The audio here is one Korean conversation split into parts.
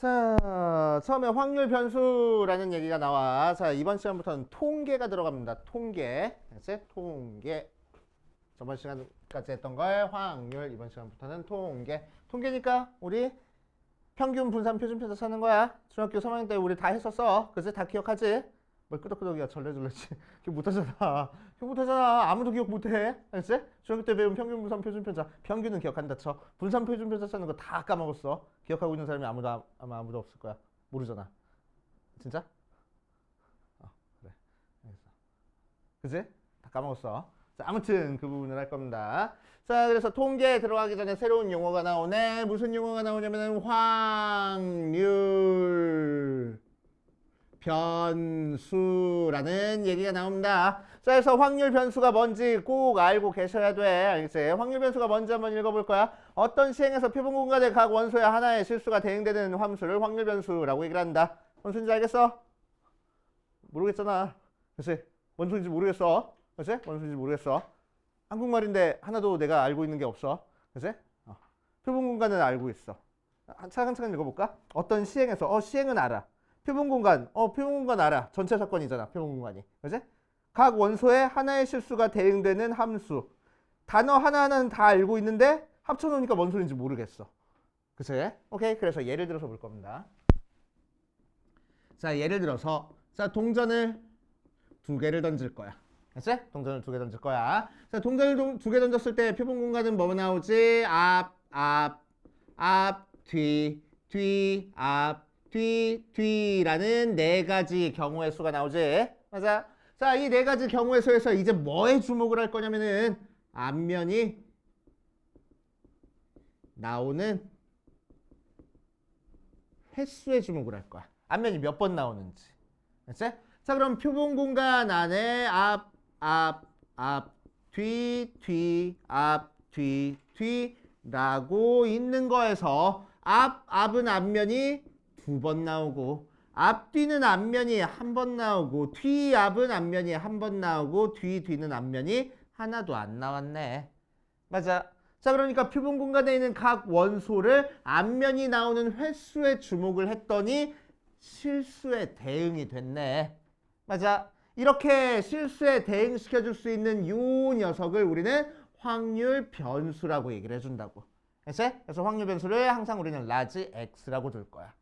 자, 처음에 확률 변수라는 얘기가 나와. 자, 이번 시간부터는 통계가 들어갑니다. 통계. 알았지? 통계. 저번 시간까지 했던 걸 확률. 이번 시간부터는 통계. 통계니까 우리 평균, 분산, 표준, 편차 찾는 거야. 중학교 3학년 때 우리 다 했었어. 그치? 다 기억하지? 뭘 끄덕끄덕이야. 절레절레지. 기억 못하잖아. 기억 못하잖아. 아무도 기억 못해. 알았지? 중학교 때 배운 평균, 분산, 표준, 편차. 평균은 기억한다 쳐. 분산, 표준, 편차 찾는 거 다 까먹었어. 기억하고 있는 사람이 아마 아무도 없을 거야. 모르잖아. 진짜? 그래. 알겠어. 그치? 다 까먹었어. 자, 아무튼 그 부분을 할 겁니다. 자, 그래서 통계에 들어가기 전에 새로운 용어가 나오네. 무슨 용어가 나오냐면은 확률 변수라는 얘기가 나옵니다. 자, 그래서 확률 변수가 뭔지 꼭 알고 계셔야 돼. 알겠지? 확률 변수가 뭔지 한번 읽어볼 거야. 어떤 시행에서 표본 공간의 각 원소의 하나의 실수가 대응되는 함수를 확률 변수라고 얘기를 한다. 뭔 소리인지 알겠어? 모르겠잖아. 그치? 뭔 소리인지 모르겠어. 그치? 뭔 소리인지 모르겠어. 한국말인데 하나도 내가 알고 있는 게 없어. 그치? 표본 공간은 알고 있어. 차근차근 읽어볼까? 어떤 시행에서 시행은 알아. 표본 공간, 표본 공간 알아. 전체 사건이잖아, 표본 공간이. 그치? 각 원소에 하나의 실수가 대응되는 함수. 단어 하나하나는 다 알고 있는데 합쳐놓으니까 뭔 소리인지 모르겠어. 그치? 오케이, 그래서 예를 들어서 볼 겁니다. 자, 예를 들어서 자, 동전을 2개를 던질 거야. 그치? 동전을 2개 던질 거야. 자, 동전을 2개 던졌을 때 표본 공간은 뭐 나오지? 앞, 뒤, 앞, 뒤라는 4가지 경우의 수가 나오지. 맞아. 자, 이 4가지 경우의 수에서 이제 뭐에 주목을 할 거냐면은 앞면이 나오는 횟수에 주목을 할 거야. 앞면이 몇 번 나오는지. 알았지? 자, 그럼 표본 공간 안에 앞, 뒤, 앞, 뒤라고 있는 거에서 앞은 앞면이 2번 나오고 앞뒤는 앞면이 1번 나오고 뒤앞은 앞면이 1번 나오고 뒤는 앞면이 하나도 안 나왔네. 맞아. 자, 그러니까 표본 공간에 있는 각 원소를 앞면이 나오는 횟수에 주목을 했더니 실수에 대응이 됐네. 맞아. 이렇게 실수에 대응시켜줄 수 있는 이 녀석을 우리는 확률 변수라고 얘기를 해준다고. 그래서 확률 변수를 항상 우리는 라지 X라고 둘 거야.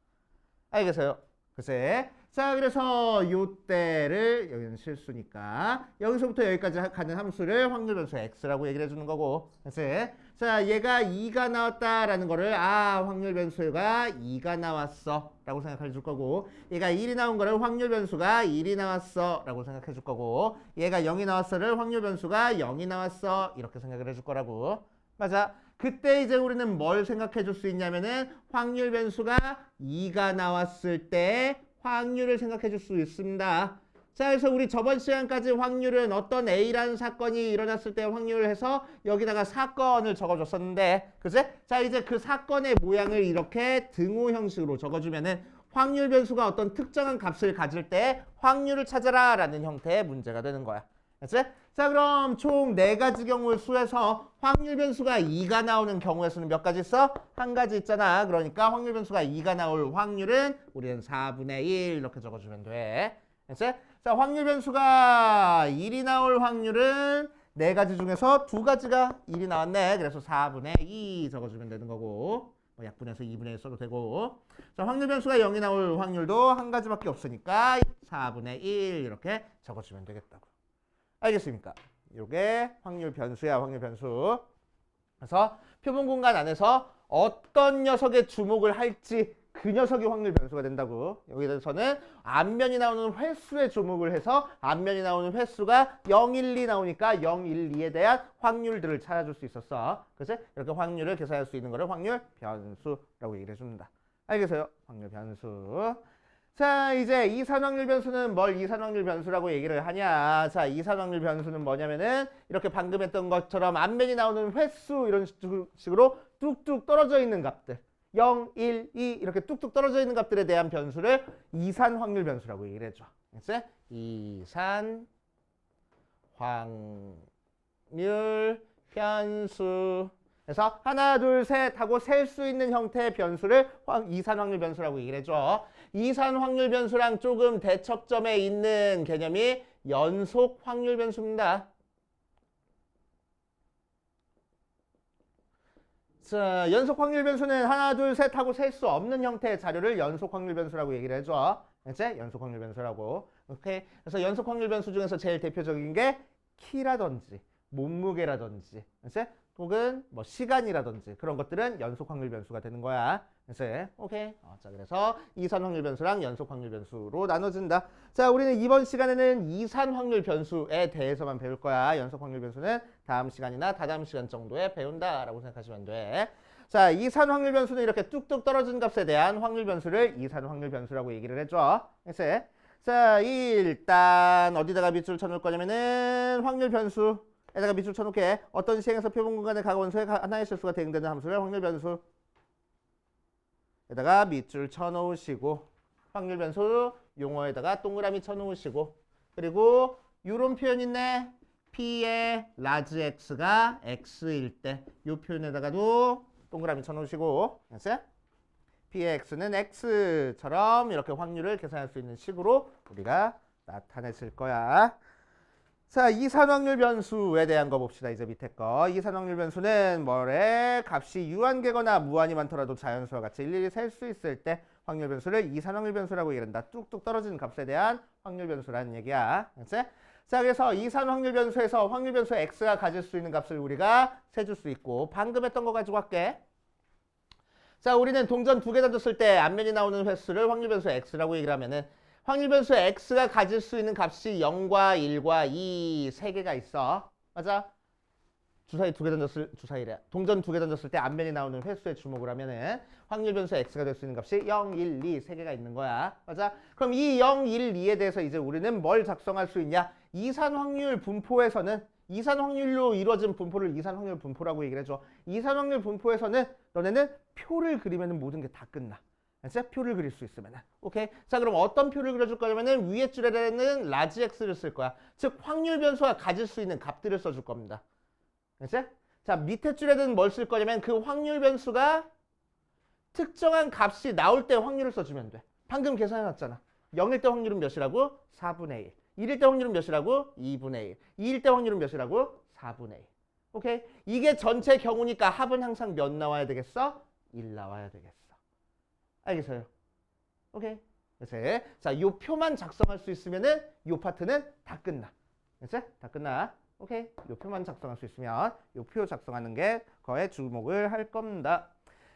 알겠어요? 글쎄. 자, 그래서 요때를 여기는 실수니까 여기서부터 여기까지 가는 함수를 확률 변수 x라고 얘기를 해주는 거고. 글쎄. 자, 얘가 2가 나왔다라는 거를 확률 변수가 2가 나왔어 라고 생각해 줄 거고, 얘가 1이 나온 거를 확률 변수가 1이 나왔어 라고 생각해 줄 거고, 얘가 0이 나왔어를 확률 변수가 0이 나왔어 이렇게 생각을 해줄 거라고. 맞아. 그때 이제 우리는 뭘 생각해 줄 수 있냐면은 확률 변수가 2가 나왔을 때 확률을 생각해 줄 수 있습니다. 자, 그래서 우리 저번 시간까지 확률은 어떤 A라는 사건이 일어났을 때 확률을 해서 여기다가 사건을 적어줬었는데, 그치? 자, 이제 그 사건의 모양을 이렇게 등호 형식으로 적어주면은 확률 변수가 어떤 특정한 값을 가질 때 확률을 찾아라 라는 형태의 문제가 되는 거야. 그치? 자, 그럼 총 4가지 경우의 수에서 확률 변수가 2가 나오는 경우의 수는 몇 가지 있어? 1가지 있잖아. 그러니까 확률 변수가 2가 나올 확률은 우리는 4분의 1 이렇게 적어주면 돼. 그치? 자, 확률 변수가 1이 나올 확률은 4가지 중에서 2가지가 1이 나왔네. 그래서 4분의 2 적어주면 되는 거고, 약분해서 2분의 1 써도 되고. 자, 확률 변수가 0이 나올 확률도 1가지밖에 없으니까 4분의 1 이렇게 적어주면 되겠다고. 알겠습니까? 이게 확률 변수야, 확률 변수. 그래서 표본 공간 안에서 어떤 녀석에 주목을 할지 그 녀석이 확률 변수가 된다고. 여기서는 앞면이 나오는 횟수에 주목을 해서 앞면이 나오는 횟수가 0, 1, 2 나오니까 0, 1, 2에 대한 확률들을 찾아줄 수 있었어. 그래서 이렇게 확률을 계산할 수 있는 거를 확률 변수라고 얘기를 해줍니다. 알겠어요? 확률 변수. 자, 이제 이산확률 변수는 뭘 이산확률 변수라고 얘기를 하냐. 자, 이산확률 변수는 뭐냐면은 이렇게 방금 했던 것처럼 앞면이 나오는 횟수 이런 식으로 뚝뚝 떨어져 있는 값들 0, 1, 2 이렇게 뚝뚝 떨어져 있는 값들에 대한 변수를 이산확률 변수라고 얘기를 해줘. 그치? 이산확률 변수. 그래서 하나, 둘, 셋 하고 셀 수 있는 형태의 변수를 이산 확률 변수라고 얘기를 해줘. 이산 확률 변수랑 조금 대척점에 있는 개념이 연속 확률 변수입니다. 자, 연속 확률 변수는 하나, 둘, 셋 하고 셀 수 없는 형태의 자료를 연속 확률 변수라고 얘기를 해줘. 이제 연속 확률 변수라고. 오케이. 그래서 연속 확률 변수 중에서 제일 대표적인 게 키라든지 몸무게라든지 이제 혹은 뭐 시간이라든지 그런 것들은 연속 확률 변수가 되는 거야. 이제 오케이. 자, 그래서 이산 확률 변수랑 연속 확률 변수로 나눠진다. 자, 우리는 이번 시간에는 이산 확률 변수에 대해서만 배울 거야. 연속 확률 변수는 다음 시간이나 다다음 시간 정도에 배운다라고 생각하시면 돼. 자, 이산 확률 변수는 이렇게 뚝뚝 떨어진 값에 대한 확률 변수를 이산 확률 변수라고 얘기를 해줘. 이제 자, 일단 어디다가 밑줄 쳐놓을 거냐면은 확률 변수에다가 밑줄 쳐놓게 어떤 시행에서 표본 공간의 각 원소의 하나의 실수가 대응되는 함수를 확률 변수에다가 밑줄 쳐놓으시고 확률 변수 용어에다가 동그라미 쳐놓으시고 그리고 요런 표현 있네. P의 라지 X가 X일 때 요 표현에다가도 동그라미 쳐놓으시고 알았어요? P의 X는 X처럼 이렇게 확률을 계산할 수 있는 식으로 우리가 나타냈을 거야. 자, 이산확률 변수에 대한 거 봅시다. 이제 밑에 거. 이산확률 변수는 뭐래? 값이 유한계거나 무한이 많더라도 자연수와 같이 일일이 셀 수 있을 때 확률 변수를 이산확률 변수라고 얘기한다. 뚝뚝 떨어지는 값에 대한 확률 변수라는 얘기야. 알았지? 자, 그래서 이산확률 변수에서 확률 변수 X가 가질 수 있는 값을 우리가 세줄 수 있고 방금 했던 거 가지고 할게. 자, 우리는 동전 2개 던졌을 때 앞면이 나오는 횟수를 확률 변수 X라고 얘기를 하면은 확률 변수 X가 가질 수 있는 값이 0과 1과 2 3개가 있어. 맞아? 동전 2개 던졌을 때 앞면이 나오는 횟수에 주목을 하면은 확률 변수 X가 될 수 있는 값이 0, 1, 2 3개가 있는 거야. 맞아? 그럼 이 0, 1, 2에 대해서 이제 우리는 뭘 작성할 수 있냐? 이산 확률 분포에서는 이산 확률로 이루어진 분포를 이산 확률 분포라고 얘기를 해줘. 이산 확률 분포에서는 너네는 표를 그리면 모든 게 다 끝나. 알았지? 표를 그릴 수 있으면. 오케이? 자, 그럼 어떤 표를 그려줄 거냐면은 위에 줄에는 라지 X를 쓸 거야. 즉 확률 변수가 가질 수 있는 값들을 써줄 겁니다. 알았지? 자, 밑에 줄에는 뭘 쓸 거냐면 그 확률 변수가 특정한 값이 나올 때 확률을 써주면 돼. 방금 계산해놨잖아. 0일 때 확률은 몇이라고? 4분의 1. 1일 때 확률은 몇이라고? 2분의 1. 2일 때 확률은 몇이라고? 4분의 1. 오케이? 이게 전체 경우니까 합은 항상 몇 나와야 되겠어? 1 나와야 되겠어. 알겠어요? 오케이? 그래서 자, 요 표만 작성할 수 있으면은 요 파트는 다 끝나. 그치? 다 끝나. 오케이? 요 표만 작성할 수 있으면 요 표 작성하는 게 거에 주목을 할 겁니다.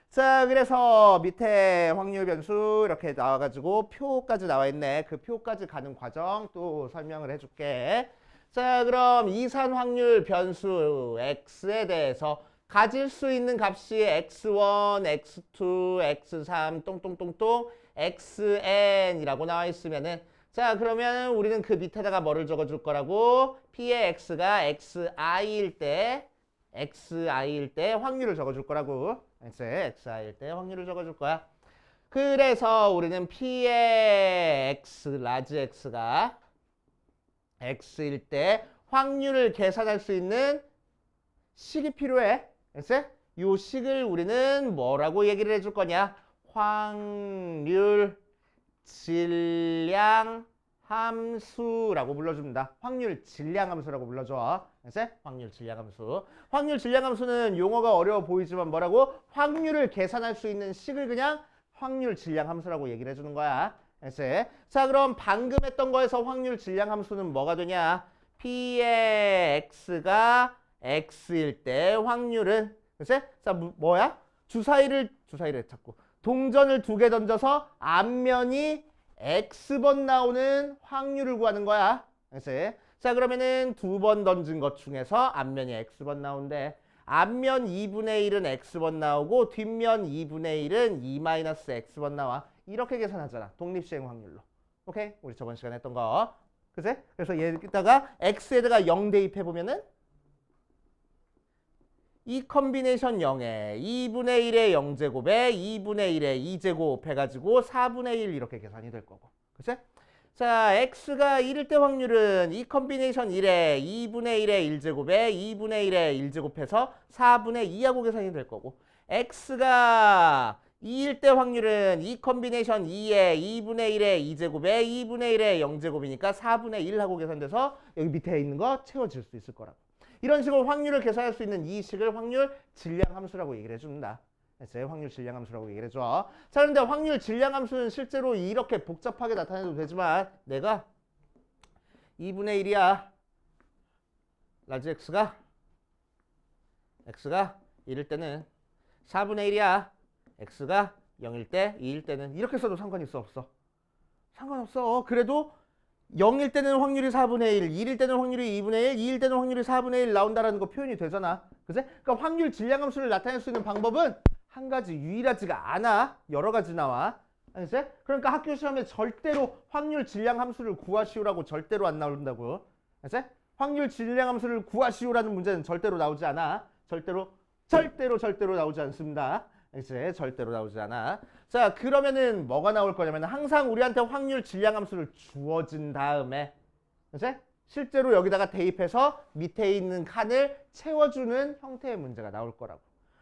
자, 그래서 밑에 확률 변수 이렇게 나와가지고 표까지 나와 있네. 그 표까지 가는 과정 또 설명을 해줄게. 자, 그럼 이산 확률 변수 X에 대해서 가질 수 있는 값이 X1, X2, X3, 똥똥똥똥, XN이라고 나와 있으면은 자, 그러면 우리는 그 밑에다가 뭐를 적어줄 거라고? P의 X가 XI일 때 확률을 적어줄 거라고. XI일 때 확률을 적어줄 거야. 그래서 우리는 P의 X, 라지 X가 X일 때 확률을 계산할 수 있는 식이 필요해. 알았어? 요 식을 우리는 뭐라고 얘기를 해줄 거냐? 확률 질량 함수라고 불러줍니다. 확률 질량 함수라고 불러줘. 알았어? 확률 질량 함수. 확률 질량 함수는 용어가 어려워 보이지만 뭐라고? 확률을 계산할 수 있는 식을 그냥 확률 질량 함수라고 얘기를 해주는 거야. 알았어? 자, 그럼 방금 했던 거에서 확률 질량 함수는 뭐가 되냐? P의 X가 X일 때 확률은 그치? 자, 뭐야? 주사위를 자꾸 동전을 2개 던져서 앞면이 X번 나오는 확률을 구하는 거야. 그치? 자, 그러면은 2번 던진 것 중에서 앞면이 X번 나오는데 앞면 2분의 1은 X번 나오고 뒷면 2분의 1은 2-X번 나와. 이렇게 계산하잖아. 독립시행 확률로. 오케이? 우리 저번 시간에 했던 거. 그치? 그래서 여기다가 X에다가 0 대입해보면은 이 컨비네이션 0에 2분의 1의 0제곱에 2분의 1의 2제곱 해가지고 4분의 1 이렇게 계산이 될 거고. 그치? 자, x가 1일 때 확률은 이 컨비네이션 1에 2분의 1의 1제곱에 2분의 1의 1제곱해서 4분의 2하고 계산이 될 거고, x가 2일 때 확률은 이 컨비네이션 2에 2분의 1의 2제곱에 2분의 1의 0제곱이니까 4분의 1하고 계산돼서 여기 밑에 있는 거 채워질 수 있을 거라고. 이런 식으로 확률을 계산할 수 있는 이 식을 확률 질량 함수라고 얘기를 해줍니다. 그래서 확률 질량 함수라고 얘기를 해줘. 자, 그런데 확률 질량 함수는 실제로 이렇게 복잡하게 나타내도 되지만 내가 2분의 1이야. 라지 x가 1일 때는 4분의 1이야. x가 0일 때, 2일 때는 이렇게 써도 상관이 있어 없어? 상관없어. 그래도 0일 때는 확률이 4분의 1, 1일 때는 확률이 2분의 1, 2일 때는 확률이 4분의 1 나온다라는 거 표현이 되잖아. 그치? 그러니까 확률 질량 함수를 나타낼 수 있는 방법은 한 가지 유일하지가 않아. 여러 가지 나와. 알겠지? 그러니까 학교 시험에 절대로 확률 질량 함수를 구하시오라고 절대로 안 나온다고. 알겠지? 확률 질량 함수를 구하시오라는 문제는 절대로 나오지 않아. 절대로 나오지 않습니다. 알겠지? 절대로 나오지 않아. 자, 그러면은 뭐가 나올 거냐면 항상 우리한테 확률 질량 함수를 주어진 다음에, 알겠지? 실제로 여기다가 대입해서 밑에 있는 칸을 채워주는 형태의 문제가 나올 거라고.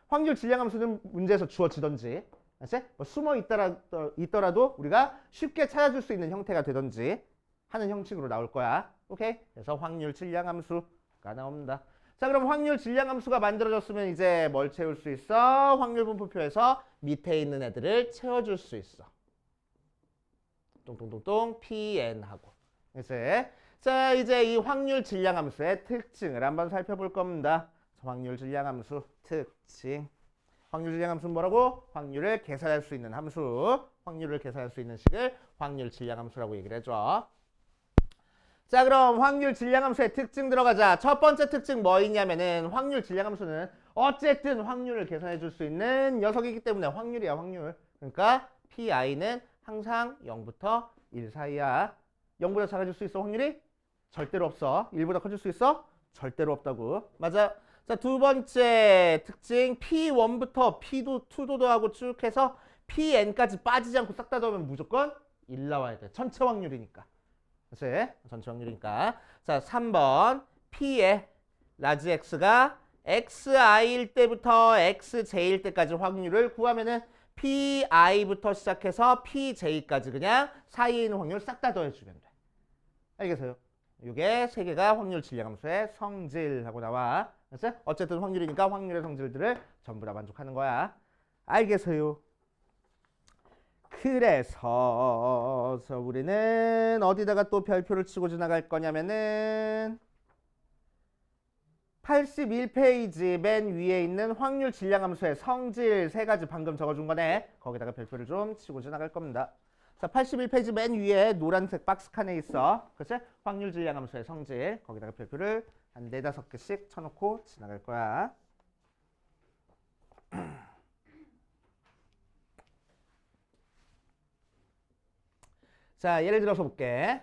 확률 질량 함수는 문제에서 주어지던지, 뭐 숨어 있더라도 우리가 쉽게 찾아줄 수 있는 형태가 되던지 하는 형식으로 나올 거야. 오케이? 그래서 확률 질량 함수가 나옵니다. 자, 그럼 확률 질량 함수가 만들어졌으면 이제 뭘 채울 수 있어? 확률 분포표에서 밑에 있는 애들을 채워줄 수 있어. 똥똥똥똥 pn 하고. 자, 이제 이 확률 질량 함수의 특징을 한번 살펴볼 겁니다. 확률 질량 함수 특징. 확률 질량 함수는 뭐라고? 확률을 계산할 수 있는 함수. 확률을 계산할 수 있는 식을 확률 질량 함수라고 얘기를 해줘. 자, 그럼 확률 질량 함수의 특징 들어가자. 첫 번째 특징 뭐 있냐면은 확률 질량 함수는 어쨌든 확률을 계산해 줄 수 있는 녀석이기 때문에 확률이야, 확률. 그러니까 pi는 항상 0부터 1 사이야. 0보다 작아질 수 있어, 확률이? 절대로 없어. 1보다 커질 수 있어? 절대로 없다고. 맞아. 자, 두 번째 특징 P1부터 P2도 더하고 쭉 해서 Pn까지 빠지지 않고 싹 다 더하면 무조건 1 나와야 돼. 전체 확률이니까. 그치? 전체 확률이니까. 자, 3번 P의 라지 X가 XI일 때부터 XJ일 때까지 확률을 구하면은 PI부터 시작해서 PJ까지 그냥 사이에 있는 확률 싹 다 더해주면 돼. 알겠어요? 이게 세 개가 확률 질량 함수의 성질하고 나와. 그래서 어쨌든 확률이니까 확률의 성질들을 전부 다 만족하는 거야. 알겠어요? 그래서 우리는 어디다가 또 별표를 치고 지나갈 거냐면은 81페이지 맨 위에 있는 확률 질량 함수의 성질 세 가지 방금 적어준 거네. 거기다가 별표를 좀 치고 지나갈 겁니다. 자, 81페이지 맨 위에 노란색 박스 칸에 있어. 그치? 확률 질량 함수의 성질. 거기다가 별표를 한 4-5개씩 쳐놓고 지나갈 거야. 자, 예를 들어서 볼게.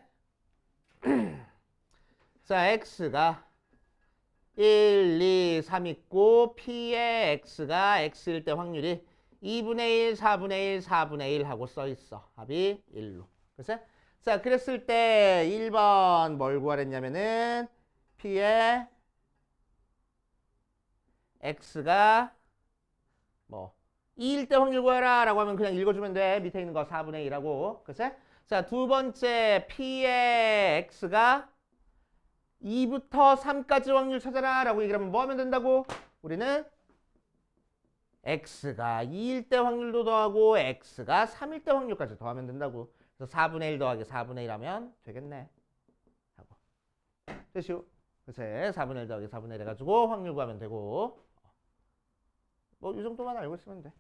자, x가 1, 2, 3 있고 p의 x가 x일 때 확률이 2분의 1, 4분의 1, 4분의 1 하고 써 있어. 합이 1로. 그치? 자, 그랬을 때 1번 뭘 구하랬냐면은 p의 x가 뭐 2일 때 확률 구해라 라고 하면 그냥 읽어주면 돼. 밑에 있는 거 4분의 1하고. 그치? 자, 두 번째 p의 x가 2부터 3까지 확률 찾아라 라고 얘기를 하면 뭐 하면 된다고? 우리는 x가 2일 때 확률도 더하고 x가 3일 때 확률까지 더하면 된다고. 그래서 4분의 1 더하기 4분의 1 하면 되겠네. 하고. 됐슈? 그치? 4분의 1 더하기 4분의 1 해가지고 확률 구하면 되고. 뭐 이 정도만 알고 있으면 돼.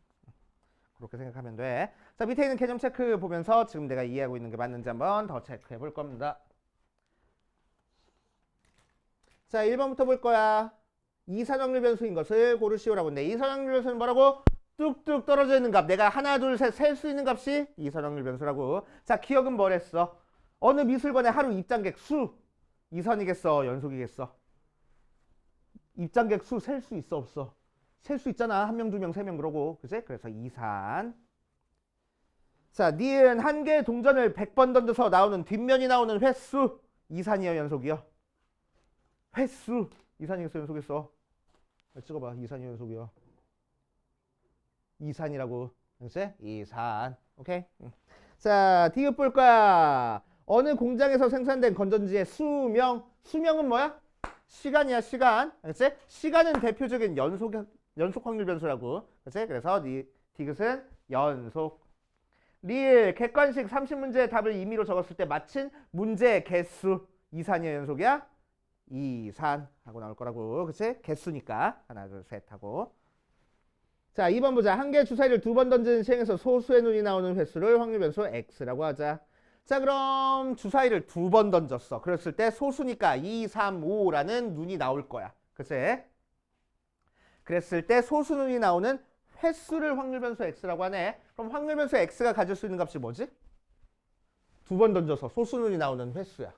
그렇게 생각하면 돼. 자, 밑에 있는 개념 체크 보면서 지금 내가 이해하고 있는 게 맞는지 한번 더 체크해 볼 겁니다. 자, 1번부터 볼 거야. 이산확률 변수인 것을 고르시오라고 했는데 이산확률 변수는 뭐라고? 뚝뚝 떨어져 있는 값. 내가 하나, 둘, 셋 셀 수 있는 값이 이산확률 변수라고. 자, 기억은 뭐랬어? 어느 미술관의 하루 입장객 수. 이선이겠어? 연속이겠어? 입장객 수 셀 수 있어? 없어? 셀 수 있잖아. 1명, 2명, 3명 그러고. 그치? 그래서 이산. 자, 니은 한 개의 동전을 100번 던져서 나오는 뒷면이 나오는 횟수 이산이요 연속이요? 횟수 이산이겠어 연속이었어? 찍어봐. 이산이요 연속이요. 이산이라고. 그렇지? 이산. 오케이? 자, 디귿 볼 거야. 어느 공장에서 생산된 건전지의 수명. 수명은 뭐야? 시간이야, 시간. 그렇지? 시간은 대표적인 연속 확률 변수라고. 그렇지? 그래서 디귿은 연속. 리을 객관식 30문제의 답을 임의로 적었을 때 맞힌 문제의 개수. 이산이야, 연속이야? 이산 하고 나올 거라고. 그렇지? 개수니까. 하나, 둘, 셋 하고. 자, 2번 보자. 한 개의 주사위를 2번 던지는 시행에서 소수의 눈이 나오는 횟수를 확률 변수 x라고 하자. 자, 그럼 주사위를 2번 던졌어. 그랬을 때 소수니까 2, 3, 5라는 눈이 나올 거야. 그치? 그랬을 때 소수 눈이 나오는 횟수를 확률 변수 x라고 하네. 그럼 확률 변수 x가 가질 수 있는 값이 뭐지? 2번 던져서 소수 눈이 나오는 횟수야.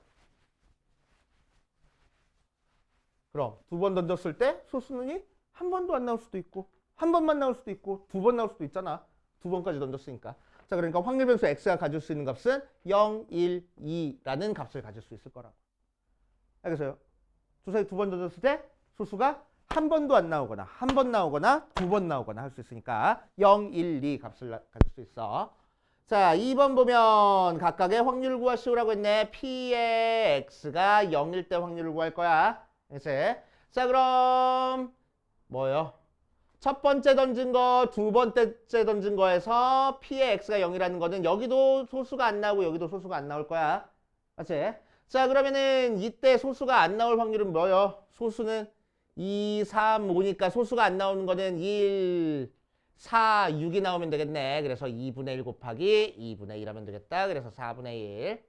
그럼 2번 던졌을 때 소수 눈이 한 번도 안 나올 수도 있고 한 번만 나올 수도 있고 2번 나올 수도 있잖아. 2번까지 던졌으니까. 자, 그러니까 확률 변수 x가 가질 수 있는 값은 0, 1, 2라는 값을 가질 수 있을 거라고. 알겠어요? 주사위 2번 던졌을 때 소수가 한 번도 안 나오거나 한 번 나오거나 2번 나오거나 할 수 있으니까 0, 1, 2 값을 가질 수 있어. 자, 2번 보면 각각의 확률을 구하시오라고 했네. P의 x가 0일 때 확률을 구할 거야. 그치? 자, 그럼 뭐요? 첫 번째 던진 거, 두 번째 던진 거에서 P의 x가 0이라는 거는 여기도 소수가 안 나오고 여기도 소수가 안 나올 거야. 맞지? 자, 그러면은 이때 소수가 안 나올 확률은 뭐요? 소수는 2, 3, 5니까 소수가 안 나오는 거는 1, 4, 6이 나오면 되겠네. 그래서 2분의 1 곱하기 2분의 1 하면 되겠다. 그래서 4분의 1.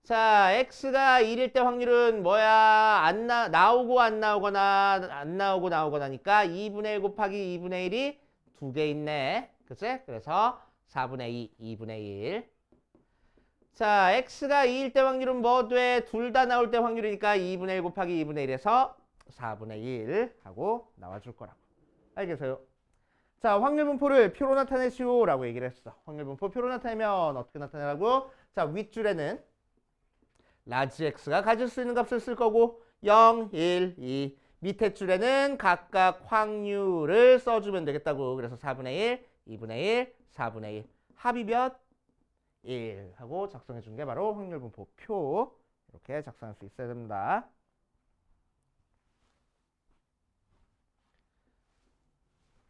자, x가 1일 때 확률은 뭐야? 나오고 안 나오거나 안 나오고 나오거나니까 2분의 1 곱하기 2분의 1이 2개 있네. 그치? 그래서 4분의 2, 2분의 1. 자, x가 2일 때 확률은 뭐 돼? 둘 다 나올 때 확률이니까 2분의 1 곱하기 2분의 1에서 4분의 1 하고 나와줄 거라고. 알겠어요? 자, 확률 분포를 표로 나타내시오라고 얘기를 했어. 확률 분포 표로 나타내면 어떻게 나타내라고? 자, 윗줄에는 라지 x가 가질 수 있는 값을 쓸 거고 0, 1, 2 밑에 줄에는 각각 확률을 써주면 되겠다고. 그래서 4분의 1, 2분의 1, 4분의 1 합이 몇? 1 하고 작성해 준 게 바로 확률 분포 표. 이렇게 작성할 수 있어야 됩니다.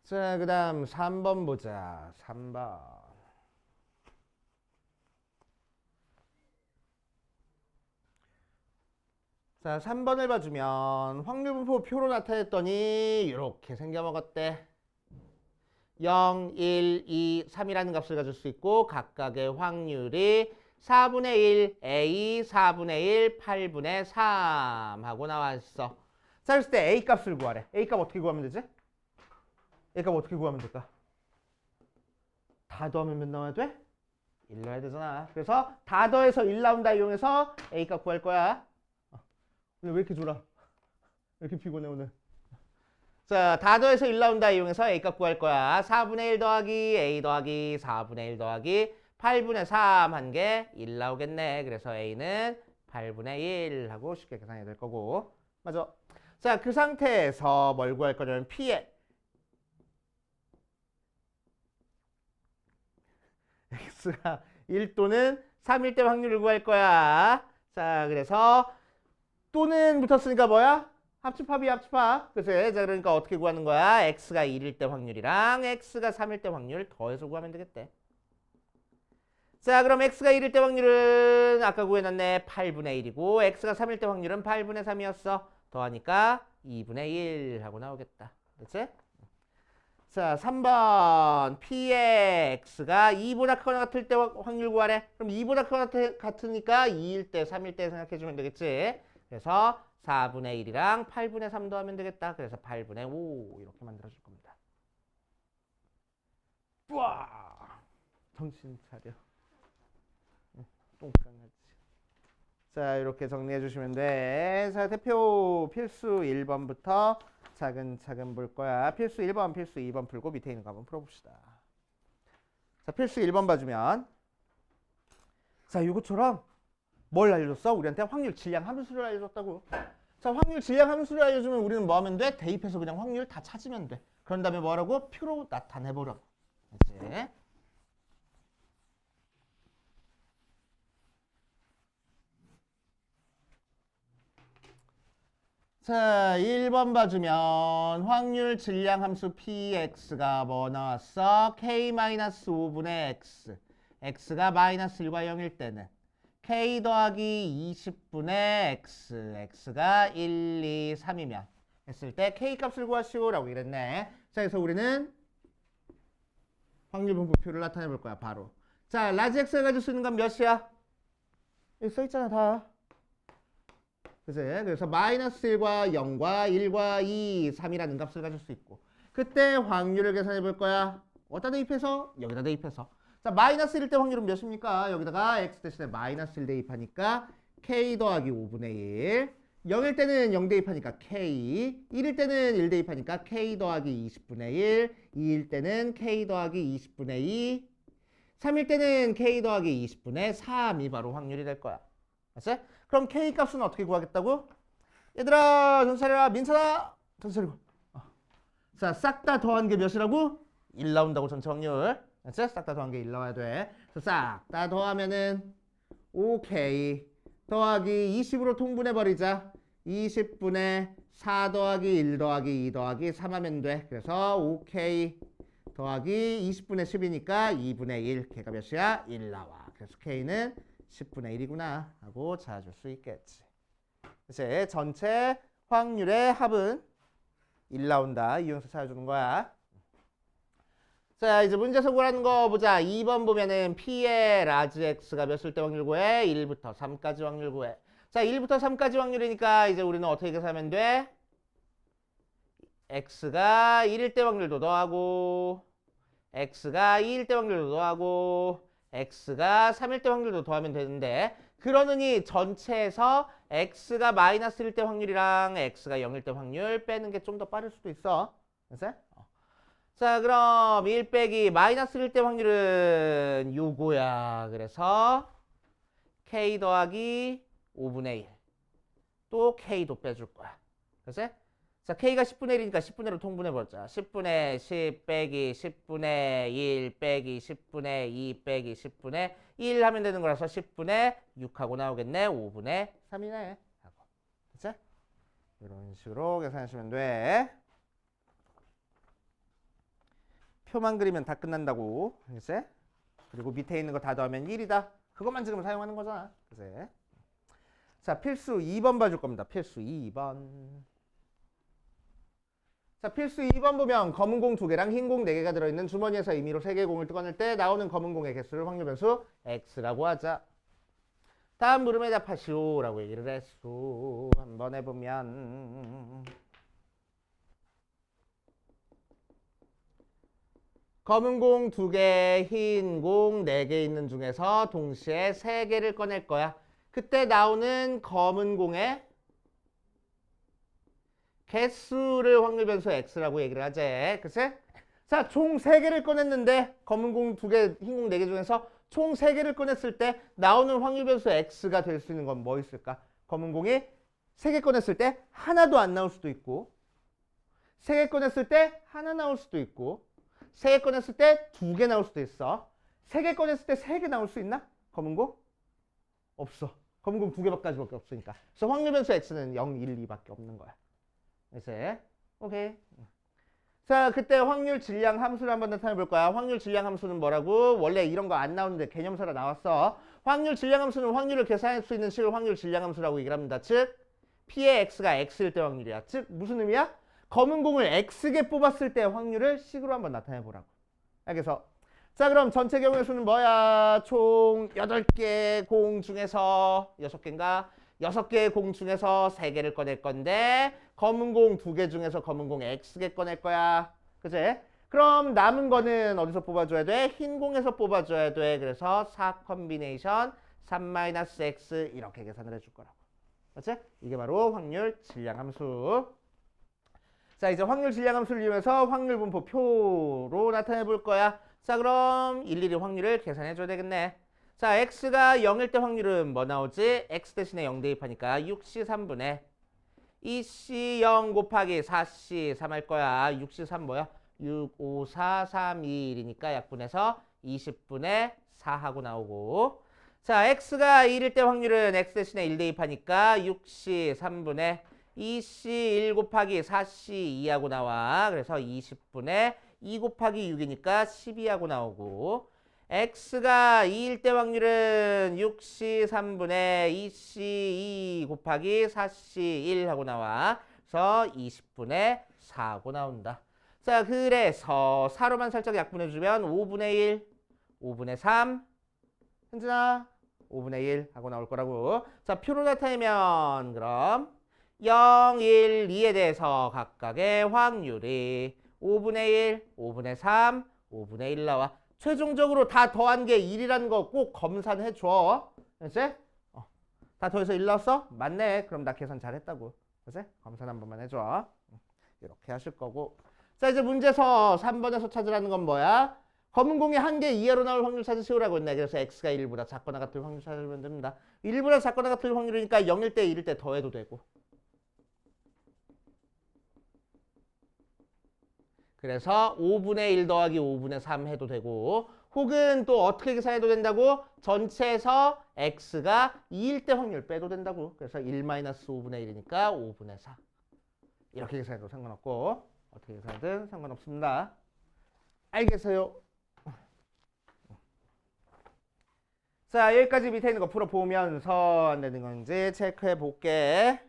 자, 그 다음 3번 보자. 3번. 자, 3번을 봐주면 확률 분포 표로 나타냈더니 이렇게 생겨먹었대. 0, 1, 2, 3이라는 값을 가질 수 있고 각각의 확률이 4분의 1, A, 4분의 1, 8분의 3 하고 나왔어. 자, 그랬을 때 A 값을 구하래. A 값 어떻게 구하면 되지? A 값 어떻게 구하면 될까? 다 더하면 몇 나와야 돼? 1 넣어야 되잖아. 그래서 다 더해서 1 나온다 이용해서 A 값 구할 거야. 오늘 왜 이렇게 졸아? 왜 이렇게 피곤해 오늘? 자, 다 더해서 1 나온다 이용해서 A 값 구할 거야. 4분의 1 더하기 A 더하기 4분의 1 더하기 8분의 3 한 개 1 나오겠네. 그래서 A는 8분의 1 하고 쉽게 계산이 될 거고. 맞아. 자, 그 상태에서 뭘 구할 거냐면 P의 X가 1 또는 3일 때 확률을 구할 거야. 자, 그래서 또는 붙었으니까 뭐야? 합집합이 합집합. 그치? 자, 그러니까 어떻게 구하는 거야? x가 1일 때 확률이랑 x가 3일 때 확률 더해서 구하면 되겠대. 자, 그럼 x가 1일 때 확률은 아까 구해놨네. 8분의 1이고 x가 3일 때 확률은 8분의 3이었어. 더하니까 2분의 1 하고 나오겠다. 그치? 자, 3번 P의 x가 2보다 크거나 같을 때 확률 구하래. 그럼 2보다 크거나 같으니까 2일 때, 3일 때 생각해주면 되겠지. 그래서 4분의 1이랑 8분의 3 더하면 되겠다. 그래서 8분의 5 이렇게 만들어줄 겁니다. 우와! 정신 차려. 똥강아지. 자, 이렇게 정리해 주시면 돼. 자, 대표 필수 1번부터 차근차근 볼 거야. 필수 1번, 필수 2번 풀고 밑에 있는 거 한번 풀어봅시다. 자, 필수 1번 봐주면 자, 이것처럼 뭘 알려줬어? 우리한테 확률 질량 함수를 알려줬다고. 자, 확률 질량 함수를 알려주면 우리는 뭐 하면 돼? 대입해서 그냥 확률 다 찾으면 돼. 그런 다음에 뭐 하라고? 표로 나타내보라고. 이제 자, 1번 봐주면 확률 질량 함수 px가 뭐 나왔어? k-5분의 x. x가 마이너스 1과 0일 때는 k 더하기 20분의 x. x가 1, 2, 3이면 했을 때 k 값을 구하시오라고 이랬네. 자, 그래서 우리는 확률 분포표를 나타내 볼 거야, 바로. 자, 라지 x가 가질 수 있는 건 몇이야? 여기 써 있잖아, 다. 그치? 그래서 마이너스 1과 0과 1과 2, 3이라는 값을 가질 수 있고, 그때 확률을 계산해 볼 거야. 어디다 대입해서? 여기다 대입해서. 자, 마이너스 1일 때 확률은 몇입니까? 여기다가 x 대신에 마이너스 1 대입하니까 k 더하기 5분의 1. 0일 때는 0 대입하니까 k. 1일 때는 1 대입하니까 k 더하기 20분의 1. 2일 때는 k 더하기 20분의 2. 3일 때는 k 더하기 20분의 3이 바로 확률이 될 거야. 알았어? 그럼 k 값은 어떻게 구하겠다고? 얘들아, 정신 차려라. 민찬아, 정신 차리고. 자, 싹 다 더한 게 몇이라고? 1 나온다고, 전체 확률. 알았어? 싹 다 더한 게 1 나와야 돼. 그래서 싹 다 더하면은 5k 더하기 20으로 통분해버리자. 20분의 4 더하기 1 더하기 2 더하기 3 하면 돼. 그래서 5k 더하기 20분의 10이니까 2분의 1. 걔가 몇이야? 1 나와. 그래서 k는 10분의 1이구나 하고 찾을 수 있겠지. 이제 전체 확률의 합은 1 나온다. 이용해서 찾아주는 거야. 자, 이제 문제에서 구하는 거 보자. 2번 보면은 P의 라지 X가 몇일 때 확률 구해? 1부터 3까지 확률 구해. 자, 1부터 3까지 확률이니까 이제 우리는 어떻게 계산하면 돼? X가 1일 때 확률도 더하고, X가 2일 때 확률도 더하고, X가 3일 때 확률도 더하면 되는데, 그러느니 전체에서 X가 마이너스 1일 때 확률이랑 X가 0일 때 확률 빼는 게 좀 더 빠를 수도 있어. 됐어? 자, 그럼 1 빼기 마이너스 1일 때 확률은 요거야. 그래서 K 더하기 5분의 1. 또 K도 빼줄 거야. 그래서 자, K가 10분의 1이니까 10분의 1로 통분해보자. 10분의 10 빼기 10분의 1 빼기 10분의 2 빼기 10분의 1 하면 되는 거라서 10분의 6하고 나오겠네. 5분의 3이네. 하고. 그치? 이런 식으로 계산하시면 돼. 표만 그리면 다 끝난다고. 그치? 그리고 밑에 있는 거 다 더하면 1이다. 그것만 지금 사용하는 거잖아. 그치? 자, 필수 2번 봐줄 겁니다. 필수 2번. 자, 필수 2번 보면 검은 공 2개랑 흰 공 4개가 들어있는 주머니에서 임의로 3개의 공을 꺼낼 때 나오는 검은 공의 개수를 확률 변수 x라고 하자. 다음 물음에 답하시오 라고 얘기를 했소. 한번 해보면 검은 공 2개, 흰 공 4개 있는 중에서 동시에 3개를 꺼낼 거야. 그때 나오는 검은 공의 개수를 확률 변수 x라고 얘기를 하지. 그치? 자, 총 3개를 꺼냈는데 검은 공 2개, 흰 공 4개 중에서 총 3개를 꺼냈을 때 나오는 확률 변수 x가 될 수 있는 건 뭐 있을까? 검은 공이 3개 꺼냈을 때 하나도 안 나올 수도 있고, 3개 꺼냈을 때 하나 나올 수도 있고, 3개 꺼냈을 때 2개 나올 수도 있어. 3개 꺼냈을 때 3개 나올 수 있나? 검은 공? 없어. 검은 공 2개밖에 없으니까. 그래서 확률 변수 x는 0, 1, 2밖에 없는 거야. 이제 오케이. 자, 그때 확률 질량 함수를 한번 나타내 볼 거야. 확률 질량 함수는 뭐라고? 원래 이런 거 안 나오는데 개념서라 나왔어. 확률 질량 함수는 확률을 계산할 수 있는 식을 확률 질량 함수라고 얘기를 합니다. 즉 P의 x가 x일 때 확률이야. 즉 무슨 의미야? 검은 공을 x개 뽑았을 때 확률을 식으로 한번 나타내 보라고. 알겠어? 자, 그럼 전체 경우의 수는 뭐야? 총 8개 공 중에서 6개인가? 6개의 공 중에서 3개를 꺼낼 건데 검은 공 2개 중에서 검은 공 x개 꺼낼 거야. 그치? 그럼 남은 거는 어디서 뽑아줘야 돼? 흰 공에서 뽑아줘야 돼. 그래서 4 컨비네이션 3-x 이렇게 계산을 해줄 거라고. 그치? 이게 바로 확률 질량 함수. 자, 이제 확률 질량 함수를 이용해서 확률 분포 표로 나타내 볼 거야. 자, 그럼 일일이 확률을 계산해 줘야 되겠네. 자, x가 0일 때 확률은 뭐 나오지? x 대신에 0 대입하니까 6c 3분의 2c 0 곱하기 4c 3 할 거야. 6c 3 뭐야? 6, 5, 4, 3, 2, 1이니까 약분해서 20분의 4 하고 나오고. 자, x가 1일 때 확률은 x 대신에 1 대입하니까 6c 3분의 2c 1 곱하기 4c 2 하고 나와. 그래서 20분의 2 곱하기 6이니까 12 하고 나오고. x가 2일 때 확률은 6c 3분의 2c 2 곱하기 4c 1 하고 나와. 그래서 20분의 4 하고 나온다. 자, 그래서 4로만 살짝 약분해주면 5분의 1, 5분의 3, 현진아 5분의 1 하고 나올 거라고. 자, 표로 나타내면 그럼 0, 1, 2에 대해서 각각의 확률이 5분의 1, 5분의 3, 5분의 1 나와. 최종적으로 다 더한 게 1이라는 거 꼭 검사해 줘. 알았지? 다 더해서 1 나왔어? 맞네. 그럼 나 계산 잘했다고. 알았지? 검사 한 번만 해줘. 이렇게 하실 거고. 자, 이제 문제서 3번에서 찾으라는 건 뭐야? 검은 공이 한 개 이하로 나올 확률 찾으시오라고 했네. 그래서 x가 1보다 작거나 같을 확률 찾으면 됩니다. 1보다 작거나 같을 확률이니까 0일 때 1일 때 더해도 되고. 그래서 5분의 1 더하기 5분의 3 해도 되고, 혹은 또 어떻게 계산해도 된다고? 전체에서 x가 2일 때 확률 빼도 된다고. 그래서 1-5분의 1이니까 5분의 4. 이렇게 계산해도 상관없고 어떻게 계산하든 상관없습니다. 알겠어요? 자, 여기까지 밑에 있는 거 풀어보면서 안 되는 건지 체크해 볼게.